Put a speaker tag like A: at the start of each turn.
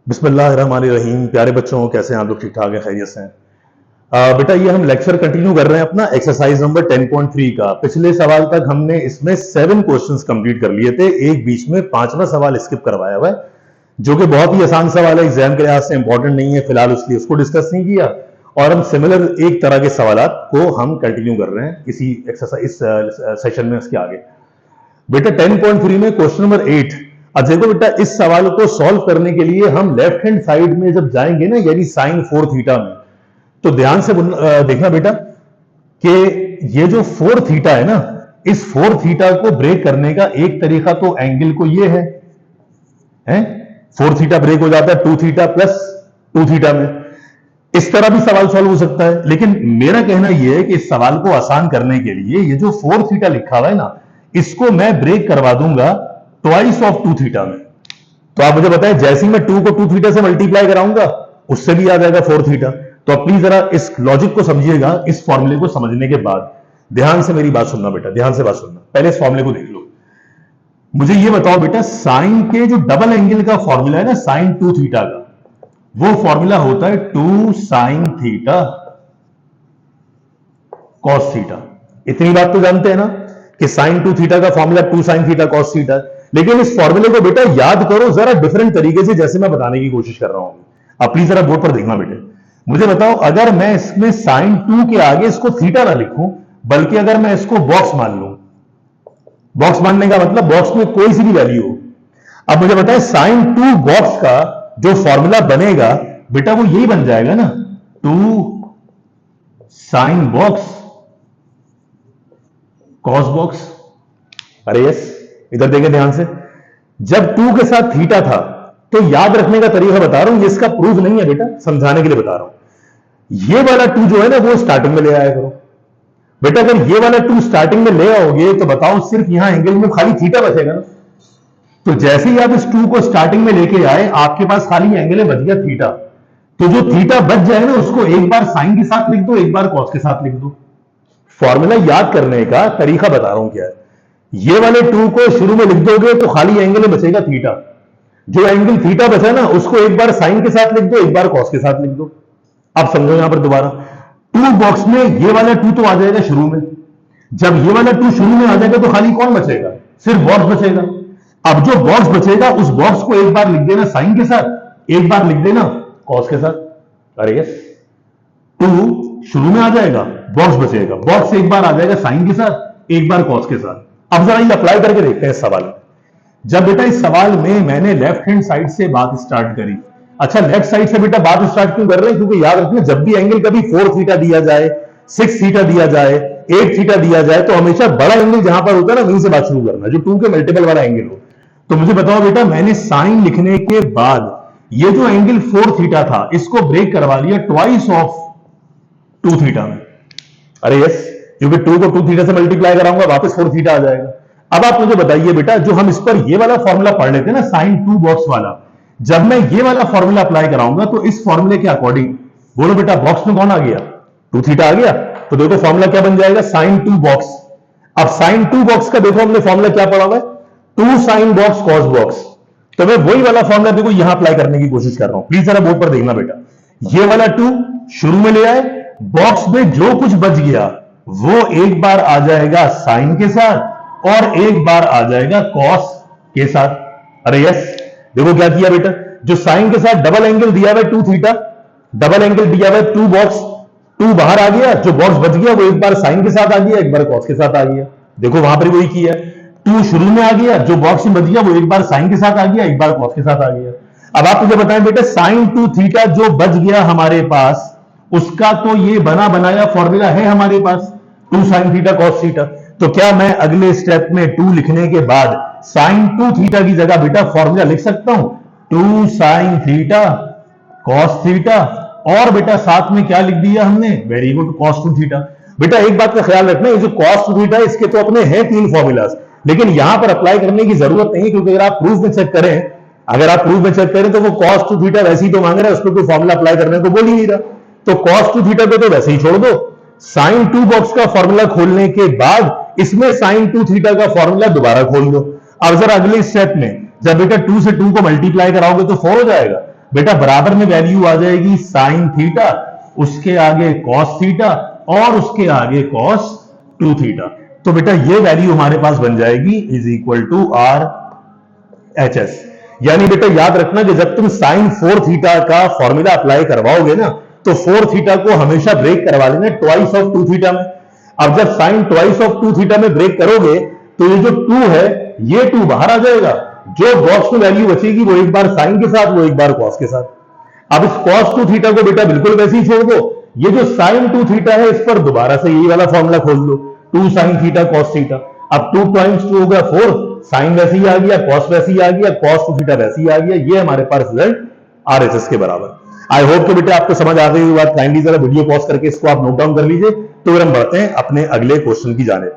A: बिस्मिल्लाहिर्रहमानिर्रहीम। प्यारे बच्चों, कैसे हैं आप लोग? ठीक ठाक है, खैरियत से हैं? बेटा ये हम लेक्चर कंटिन्यू कर रहे हैं अपना एक्सरसाइज नंबर 10.3 का। पिछले सवाल तक हमने इसमें 7 क्वेश्चंस कंप्लीट कर लिए थे। एक बीच में 5वां सवाल स्किप करवाया हुआ है, जो कि बहुत ही आसान सवाल है, एग्जाम के लिहाज से इंपॉर्टेंट नहीं है फिलहाल, इसलिए उसको डिस्कस नहीं किया। और हम सिमिलर एक तरह के सवाल को हम कंटिन्यू कर रहे हैं इसी एक्सरसाइज इस सेशन में। उसके आगे बेटा 10.3 में क्वेश्चन नंबर 8। अब देखो बेटा, इस सवाल को सॉल्व करने के लिए हम लेफ्ट हैंड साइड में जब जाएंगे ना, यानी साइन 4 थीटा में, तो ध्यान से देखना बेटा कि ये जो 4 थीटा है ना, इस 4 थीटा को ब्रेक करने का एक तरीका तो एंगल को ये है 4 थीटा ब्रेक हो जाता है 2 थीटा प्लस 2 थीटा में। इस तरह भी सवाल सॉल्व हो सकता है, लेकिन मेरा कहना यह है कि इस सवाल को आसान करने के लिए ये जो 4 थीटा लिखा हुआ है ना, इसको मैं ब्रेक करवा दूंगा ट्वाइस ऑफ 2 थीटा में। तो आप मुझे बताएं, जैसे ही मैं 2 को 2 थीटा से मल्टीप्लाई कराऊंगा, उससे भी आ जाएगा 4 थीटा। तो आप प्लीज जरा इस लॉजिक को समझिएगा। इस फॉर्मूले को समझने के बाद ध्यान से मेरी बात सुनना बेटा, ध्यान से बात सुनना। पहले इस फॉर्मूले को देख लो। मुझे ये बताओ बेटा, साइन के जो डबल एंगल का फॉर्मूला है ना, साइन 2 थीटा का, वो फॉर्मूला होता है 2 साइन थीटा कॉस थीटा। इतनी बात तो जानते हैं ना कि साइन 2 थीटा का formula 2 sine theta cos theta. लेकिन इस फॉर्मूले को बेटा याद करो जरा डिफरेंट तरीके से, जैसे मैं बताने की कोशिश कर रहा हूं। आप प्लीज जरा बोर्ड पर देखना बेटे। मुझे बताओ, अगर मैं इसमें साइन 2 के आगे इसको थीटा ना लिखूं, बल्कि अगर मैं इसको बॉक्स मान लूं, बॉक्स मानने का मतलब बॉक्स में कोई सी भी वैल्यू हो। अब मुझे बताएं, साइन 2 बॉक्स का जो फॉर्मूला बनेगा बेटा, वो यही बन जाएगा ना, 2 साइन बॉक्स कॉस बॉक्स। अरे यस, इधर देखें ध्यान से। जब 2 के साथ थीटा था, तो याद रखने का तरीका बता रहा हूं, ये इसका प्रूफ नहीं है बेटा, समझाने के लिए बता रहा हूं। ये वाला 2 जो है ना, वो स्टार्टिंग में ले आया करो बेटा। अगर ये वाला 2 स्टार्टिंग में ले आओगे तो बताओ, सिर्फ यहां एंगल में खाली थीटा बचेगा ना। तो जैसे ही आप इस 2 को स्टार्टिंग में लेके आए, आपके पास खाली एंगल है, बच गया थीटा। तो जो थीटा बच जाए ना, उसको एक बार साइन के साथ लिख दो, एक बार कॉस के साथ लिख दो। फॉर्मूला याद करने का तरीका बता रहा हूं क्या है। ये वाले 2 को शुरू में लिख दोगे तो खाली एंगल में बचेगा थीटा। जो एंगल थीटा बचा ना, उसको एक बार साइन के साथ लिख दो, एक बार कॉस के साथ लिख दो। अब समझो यहां पर दोबारा, 2 बॉक्स में ये वाला 2 तो आ जाएगा शुरू में। जब ये वाला 2 शुरू में आ जाएगा तो खाली कौन बचेगा? सिर्फ बॉक्स बचेगा। अब जो बॉक्स बचेगा, उस बॉक्स को एक बार लिख देना साइन के साथ, एक बार लिख देना कॉस के साथ। अरे यस, 2 शुरू में आ जाएगा, बॉक्स बचेगा, बॉक्स एक बार आ जाएगा साइन के साथ, एक बार कॉस के साथ। अब जरा ये अप्लाई करके देखते हैं इस सवाल में। जब बेटा इस सवाल में मैंने लेफ्ट हैंड साइड से बात स्टार्ट करी। अच्छा, लेफ्ट साइड से बेटा बात स्टार्ट क्यों कर रहे हैं? क्योंकि याद रखना, जब भी एंगल कभी 4 थीटा दिया जाए, 6 थीटा दिया जाए, 8 थीटा दिया जाए, तो हमेशा बड़ा एंगल जहां पर होता है ना, वहीं से बात शुरू करना, जो 2 के मल्टीपल वाला एंगल हो। तो मुझे बताओ बेटा, मैंने साइन लिखने के बाद ये जो एंगल 4 थीटा था, इसको ब्रेक करवा लिया ट्वाइस ऑफ 2 थीटा में। अरे यस, क्योंकि 2 को 2 थीटा से मल्टीप्लाई कराऊंगा, वापस 4 थीटा आ जाएगा। अब आप मुझे बताइए बेटा, जो हम इस पर ये वाला फॉर्मूला पढ़ लेते हैं ना, साइन 2 बॉक्स वाला, जब मैं ये वाला फॉर्मूला अप्लाई कराऊंगा तो इस फॉर्मूले के अकॉर्डिंग, बोलो बेटा, बॉक्स में कौन आ गया? 2 थीटा आ गया। तो देखो फॉर्मूला क्या बन जाएगा? Sine 2 box. अब साइन 2 बॉक्स का देखो हमने फॉर्मूला क्या पढ़ा हुआ है, 2 साइन बॉक्स कॉस बॉक्स। तो मैं वही वाला फॉर्मूला देखो यहां अप्लाई करने की कोशिश कर रहा हूं। प्लीज जरा बोर्ड पर देखना बेटा। ये वाला 2 शुरू में ले आए, बॉक्स में जो कुछ बच गया वो एक बार आ जाएगा साइन के साथ और एक बार आ जाएगा कॉस के साथ। अरे यस, देखो क्या किया बेटा, जो साइन के साथ डबल एंगल दिया हुआ 2 थीटा, डबल एंगल दिया हुआ 2 बॉक्स, 2 बाहर आ गया, जो बॉक्स बच गया वो एक बार साइन के साथ आ गया, एक बार कॉस के साथ आ गया। देखो वहां पर वही किया, 2 शुरू में आ गया, जो बॉक्स में बच गया वो एक बार साइन के साथ आ गया, एक बार कॉस के साथ आ गया। अब आप मुझे बताएं बेटा, साइन 2 थीटा जो बच गया हमारे पास, उसका तो ये बना बनाया फॉर्मूला है हमारे पास, 2 साइन थीटा कॉस थीटा। तो क्या मैं अगले स्टेप में 2 लिखने के बाद साइन 2 थीटा की जगह बेटा फॉर्मूला लिख सकता हूं, 2 साइन थीटा कॉस थीटा, और बेटा साथ में क्या लिख दिया हमने? Very good, cos 2 theta. बेटा एक बात का ख्याल रखना, ये जो कॉस 2 थीटा, इसके तो अपने हैं 3 फॉर्मूलाज, लेकिन यहां पर अप्लाई करने की जरूरत नहीं, क्योंकि अगर आप प्रूफ में चेक करें, तो वो कॉस 2 थीटा वैसे ही तो मांग रहा है, उस पर कोई फॉर्मूला अप्लाई करने को बोल ही नहीं रहा। तो कॉस 2 थीटा को तो वैसे ही छोड़ दो। साइन 2 बॉक्स का फॉर्मूला खोलने के बाद इसमें साइन 2 थीटा का फॉर्मूला दोबारा खोल दो। अब जरा अगले स्टेप में, जब बेटा 2 से 2 को मल्टीप्लाई कराओगे तो 4 हो जाएगा। बेटा बराबर में वैल्यू आ जाएगी साइन थीटा, उसके आगे कॉस थीटा और उसके आगे कॉस 2 थीटा। तो बेटा ये वैल्यू हमारे पास बन जाएगी is equal to R H S. यानी बेटा याद रखना कि जब तुम साइन 4 थीटा का फॉर्मूला अप्लाई करवाओगे ना, तो 4 थीटा को हमेशा ब्रेक करवा लेना ट्वाइस ऑफ 2 थीटा में। अब जब साइन ट्वाइस ऑफ 2 थीटा में ब्रेक करोगे तो ये जो 2 है ये 2 बाहर आ जाएगा, जो बॉक्स में वैल्यू बचेगी वो एक बार साइन के साथ, वो एक बार कॉस के साथ। अब इस कॉस 2 थीटा को बेटा बिल्कुल वैसे ही छोड़ दो, ये जो साइन 2 थीटा है इस पर दोबारा से यही वाला फॉर्मूला खोल दो, 2 साइन थीटा कॉस थीटा। अब 2 टाइम्स 2 हो गया 4, साइन वैसे ही आ गया, कॉस वैसे ही आ गया, कॉस 2 थीटा वैसे ही आ गया। ये हमारे पास रिजल्ट आरएचएस के बराबर। आई होप कि बेटा आपको समझ आ गई बात। काइंडली जरा वीडियो पॉज करके इसको आप नोट डाउन कर लीजिए। तो फिर हम बढ़ते हैं अपने अगले क्वेश्चन की जाने।